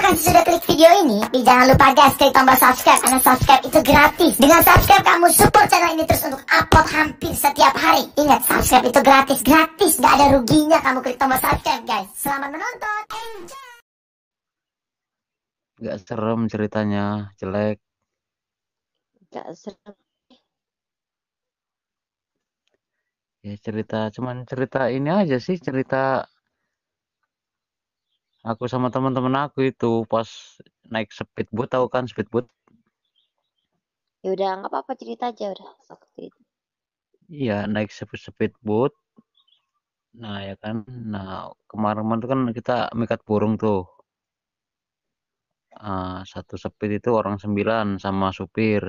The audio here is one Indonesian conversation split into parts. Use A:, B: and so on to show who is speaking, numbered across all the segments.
A: kasih sudah klik video ini, jangan lupa guys klik tombol subscribe karena subscribe itu gratis. Dengan subscribe kamu support channel ini terus untuk upload hampir setiap hari. Ingat, subscribe itu gratis, gak ada ruginya kamu klik tombol subscribe guys. Selamat menonton.
B: Gak serem ceritanya, jelek.
C: Gak serem.
B: Ya cuman cerita ini aja sih, cerita aku sama teman-teman aku itu pas naik speedboat, tahu kan speedboat?
C: Ya udah, nggak apa-apa, cerita aja udah.
B: Iya, naik speedboat. Nah ya kan, nah kemarin tuh kan kita mikat burung tuh. Satu speed itu orang 9 sama supir.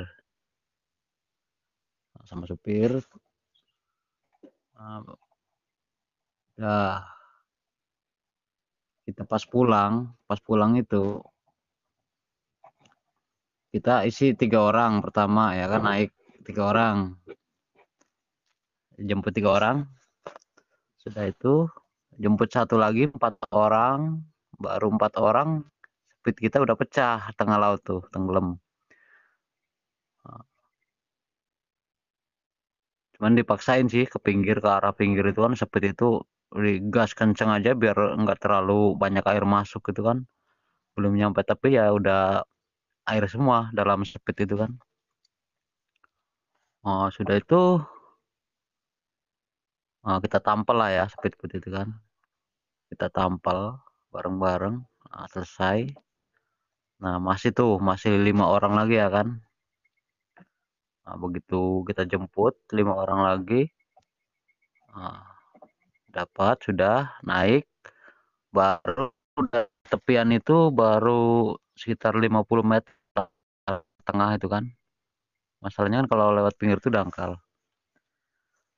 B: Nah, kita pas pulang itu kita isi 3 orang pertama ya kan, naik 3 orang, jemput 3 orang, sudah itu jemput satu lagi 4 orang, baru 4 orang speed kita udah pecah tengah laut tuh, tenggelam. Cuman dipaksain sih ke pinggir, ke arah pinggir itu kan, speed itu digas kenceng aja biar enggak terlalu banyak air masuk gitu kan, belum nyampe tapi ya udah air semua dalam speed itu kan. Sudah itu kita tampal lah ya speedboat itu kan, kita tampal bareng-bareng. Selesai. Nah masih 5 orang lagi ya kan. Nah, begitu kita jemput 5 orang lagi, dapat sudah naik, baru tepian itu baru sekitar 50 meter tengah itu kan. Masalahnya kan kalau lewat pinggir itu dangkal.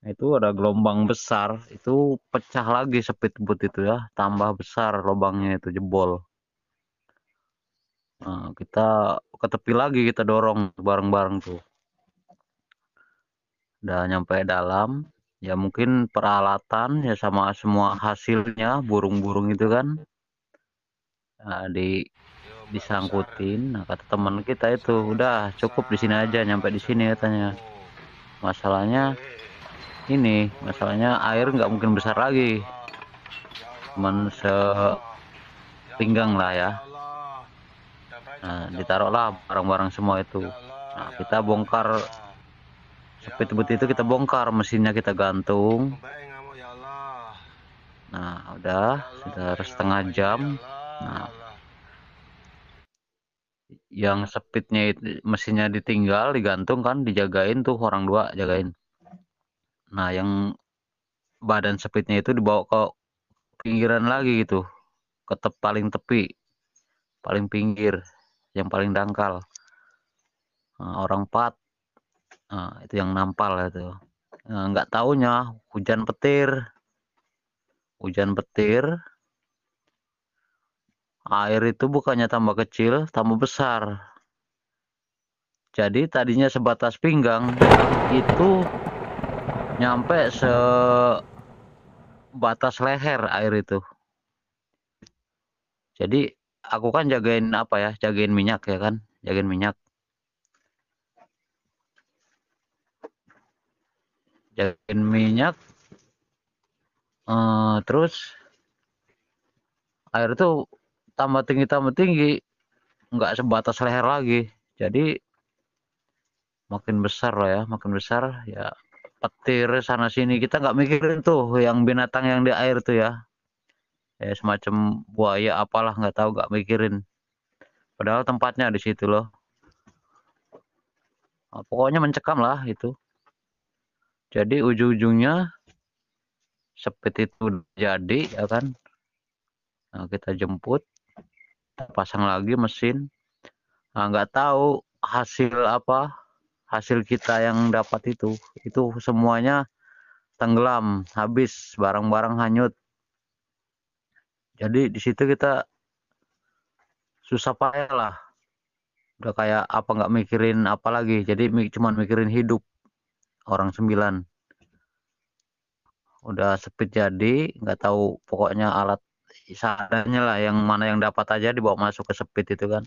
B: Itu ada gelombang besar, itu pecah lagi speedboat itu ya, tambah besar lubangnya, itu jebol. Kita ke tepi lagi, kita dorong bareng-bareng tuh. Udah nyampe dalam, ya mungkin peralatan ya sama semua hasilnya, burung-burung itu kan, disangkutin. Nah, kata teman kita itu, udah cukup di sini aja, nyampe di sini katanya. Masalahnya air nggak mungkin besar lagi, cuman sepinggang lah ya. Nah, ditaruhlah barang-barang semua itu. Nah, kita bongkar speedboat itu, kita bongkar mesinnya, kita gantung. Nah, udah sudah setengah jam. Nah, yang speednya itu mesinnya ditinggal, digantung kan, dijagain tuh orang 2 jagain. Nah, yang badan speednya itu dibawa ke pinggiran lagi gitu, ke paling tepi, paling pinggir, yang paling dangkal. Orang 4 itu yang nampal itu. Nggak taunya hujan petir, air itu bukannya tambah kecil, tambah besar. Jadi tadinya sebatas pinggang, itu nyampe sebatas leher air itu. Jadi aku kan jagain minyak ya kan, jagain minyak. Terus air itu tambah tinggi, nggak sebatas leher lagi. Jadi makin besar ya, petir sana sini, kita nggak mikirin tuh yang binatang yang di air tuh ya, semacam buaya apalah, nggak tahu, nggak mikirin, padahal tempatnya di situ loh. Pokoknya mencekam lah itu. Jadi ujung-ujungnya speed itu jadi ya kan. Nah, kita jemput, pasang lagi mesin. Nggak tahu hasil kita yang dapat itu semuanya tenggelam, habis, barang-barang hanyut. Jadi di situ kita susah payah lah, udah kayak nggak mikirin apa lagi, jadi cuman mikirin hidup orang 9. Udah speed jadi, nggak tahu pokoknya alat seadanya lah, yang mana yang dapat aja dibawa masuk ke speed itu kan.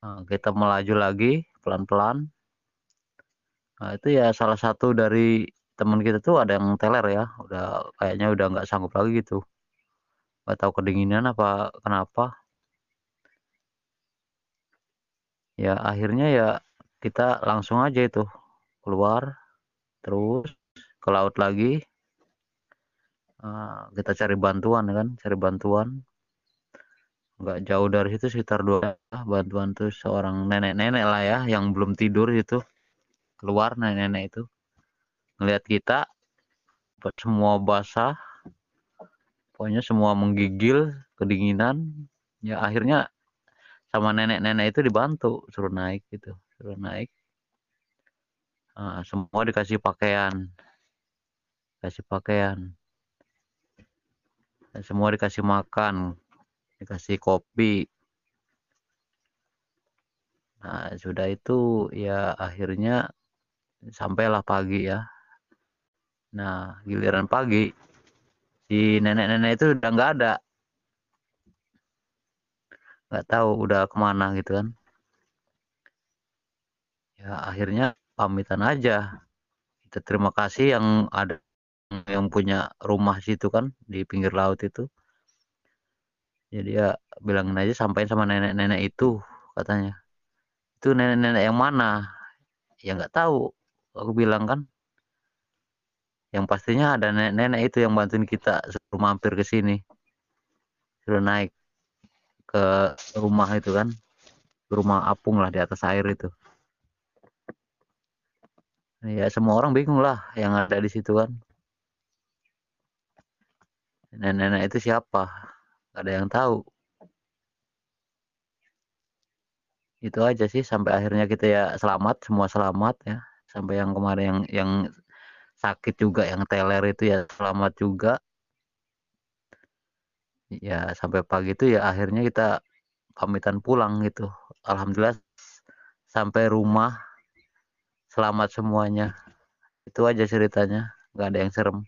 B: Nah, kita melaju lagi pelan-pelan. Nah, itu ya salah satu dari teman kita tuh ada yang teler ya, udah kayaknya udah nggak sanggup lagi gitu, nggak tahu kedinginan apa kenapa. Ya akhirnya ya kita langsung aja itu keluar, terus ke laut lagi. Kita cari bantuan kan, cari bantuan. Nggak jauh dari situ sekitar 2 bantuan tuh seorang nenek-nenek lah ya yang belum tidur itu, keluar nenek-nenek itu ngelihat kita semua basah, pokoknya semua menggigil kedinginan. Ya akhirnya sama nenek-nenek itu dibantu, suruh naik gitu, suruh naik. Semua dikasih pakaian, kasih pakaian, dan semua dikasih makan, dikasih kopi. Nah sudah itu ya akhirnya sampailah pagi ya. Nah giliran pagi si nenek-nenek itu udah nggak ada, nggak tahu udah kemana gitu kan. Ya akhirnya pamitan aja, kita terima kasih yang ada yang punya rumah situ kan di pinggir laut itu. Jadi ya bilangin aja, sampaikan sama nenek-nenek itu, katanya itu nenek-nenek yang mana ya nggak tahu. Aku bilang kan yang pastinya ada nenek-nenek itu yang bantuin kita, suruh mampir ke sini, suruh naik ke rumah itu kan, rumah apung lah di atas air itu. Ya semua orang bingung lah yang ada di situ kan, nenek-nenek itu siapa, nggak ada yang tahu. Itu aja sih sampai akhirnya kita ya selamat, semua selamat ya, sampai yang kemarin yang sakit juga, yang teler itu ya selamat juga. Ya sampai pagi itu ya akhirnya kita pamitan pulang gitu. Alhamdulillah sampai rumah selamat semuanya. Itu aja ceritanya, nggak ada yang serem.